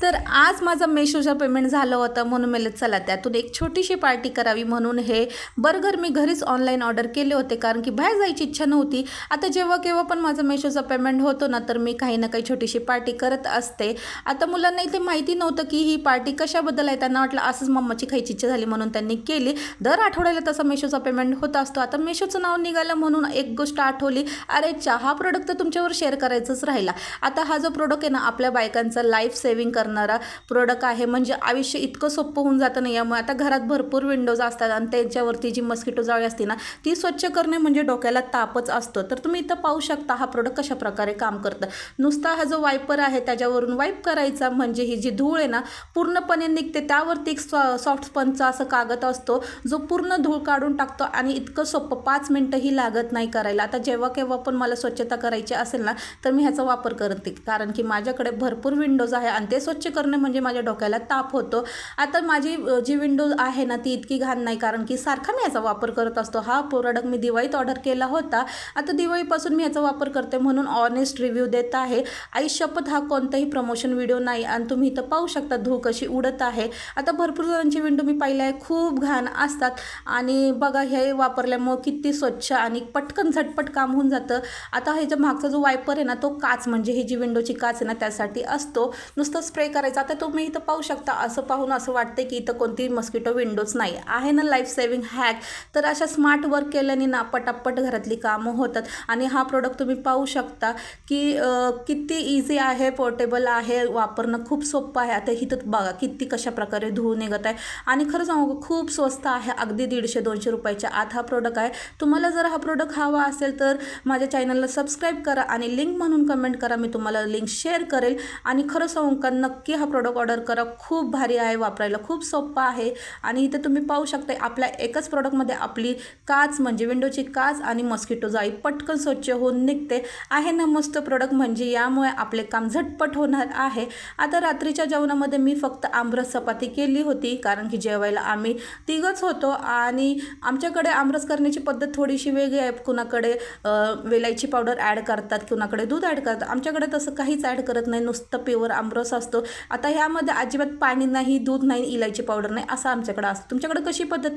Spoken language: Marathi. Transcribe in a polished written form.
तर आज माझं मेशोचं पेमेंट झालं होतं म्हणून मला चला त्यातून एक छोटीशी पार्टी करावी म्हणून हे बर्गर मी घरीच ऑनलाईन ऑर्डर केले होते, कारण की बाहेर जायची इच्छा नव्हती. आता जेव्हा केव्हा पण माझं मेशोचं पेमेंट होतं ना, तर मी काही ना काही छोटीशी पार्टी करत असते. आता मुलांना इथे माहिती नव्हतं की ही पार्टी कशाबद्दल आहे. त्यांना वाटलं असंच मम्माची खायची इच्छा झाली म्हणून त्यांनी केली. दर आठवड्याला तसा मेशोचा पेमेंट होत असतो. आता मेशोचं नाव निघालं म्हणून एक गोष्ट आठवली, अरे हा प्रोडक्ट तर तुमच्यावर शेअर करायचंच राहिला. आता हा जो प्रोडक्ट आहे ना, आपल्या बायकांचा लाईफ सेव्हिंग करणारा प्रोडक्ट आहे. म्हणजे आयुष्य इतकं सोपं होऊन जातं ना यामुळे. आता घरात भरपूर विंडोज असतात आणि त्यांच्यावरती जी मस्किटो जाळी असते ना, ती स्वच्छ करणे म्हणजे डोक्याला तापच असतो. तर तुम्ही इथं पाहू शकता हा प्रोडक्ट कशा प्रकारे काम करतं. नुसता हा जो वायपर आहे त्याच्यावरून वाईप करायचा म्हणजे ही जी धूळ आहे ना पूर्णपणे निघते. त्यावरती एक सॉफ्ट स्पंजचा असं कागद असतो जो पूर्ण धूळ काढून टाकतो आणि इतकं सोपं 5 मिनटंही लागत नाही करायला. आता जेव्हा केव्हा पण मला स्वच्छता करायची असेल ना, तर मी ह्याचा वापर करते, कारण की माझ्याकडे भरपूर विंडोज आहे आणि ते स्वच्छ करणे म्हणजे माझ्या डोक्याला ताप होतो. आता माझी जी विंडोज आहे ना ती इतकी घाण नाही, कारण की सारखा मी याचा वापर करत असतो. हा प्रोडक्ट मी दिवाळीत ऑर्डर केला होता. आता दिवाळीपासून मी याचा वापर करते म्हणून ऑनेस्ट रिव्ह्यू देत आहे. आई शपथ हा कोणताही प्रमोशन व्हिडिओ नाही. आणि तुम्ही इथं पाहू शकता धूळ कशी उडत आहे. आता भरपूर जणांची विंडो मी पाहिल्या आहे खूप घाण असतात आणि बघा हे वापरल्यामुळं किती स्वच्छ आणि पटकन झटपट काम होऊन जातं. आता ह्याच्या मागचा जो वायपर आहे ना तो काच म्हणजे ही जी विंडोची काच आहे ना त्यासाठी असतो. नुसतं स्प्रे करायचा. आता तुम्ही इथं पाहू शकता, असं पाहून असं वाटते की इथं कोणती मस्किटो विंडोज नाही आहे ना. Life saving hack. तर अशा स्मार्ट वर्क केल्याने ना पटापट घरातली कामं होतात. आणि हा प्रोडक्ट तुम्ही पाहू शकता की किती इझी आहे, पोर्टेबल आहे, वापरणं खूप सोपं आहे. आता इथं बघा किती कशा प्रकारे धूळ निघत आहे आणि खरं सांगू खूप स्वस्त आहे. अगदी 150-200 रुपयाच्या आत हा प्रोडक्ट आहे. तुम्हाला जर हा प्रोडक्ट हवा असेल तर माझ्या चॅनलला सबस्क्राईब करा आणि लिंक म्हणून कमेंट करा. मी तुम्हाला लिंक शेअर करेल. आणि खरं सांगू का नक्की हा प्रोडक्ट ऑर्डर करा. खूप भारी आहे, वापरायला खूप सोपं आहे. आणि इथं तुम्ही पाहू शकता आपल्या एकच प्रोडक्टमध्ये आपली काच म्हणजे विंडोची काच आणि मस्किटो जाळी पटकन स्वच्छ होऊन निघते. आहे ना मस्त प्रोडक्ट. म्हणजे यामुळे आपले काम झटपट होणार आहे. आता रात्रीच्या जेवणामध्ये मी फक्त आमरस चपाती केली होती, कारण की जेवायला आम्ही तिघंच होतो आणि आमच्याकडे आमरस करण्याची पद्धत थोडीशी वेगळी आहे. कुणाकडे वेलायची पावडर ॲड करतात, कुणाकडे दूध ॲड करतात. आमच्याकडे तसं काहीच ॲड करत नाही, नुसतं प्युअर आमरस असतो. आता ह्यामध्ये अजिबात पाणी नाही, दूध नाही, इलायची पावडर नाही, असं आमच्याकडे असतं. तुमच्याकडे कशी पद्धत आहे?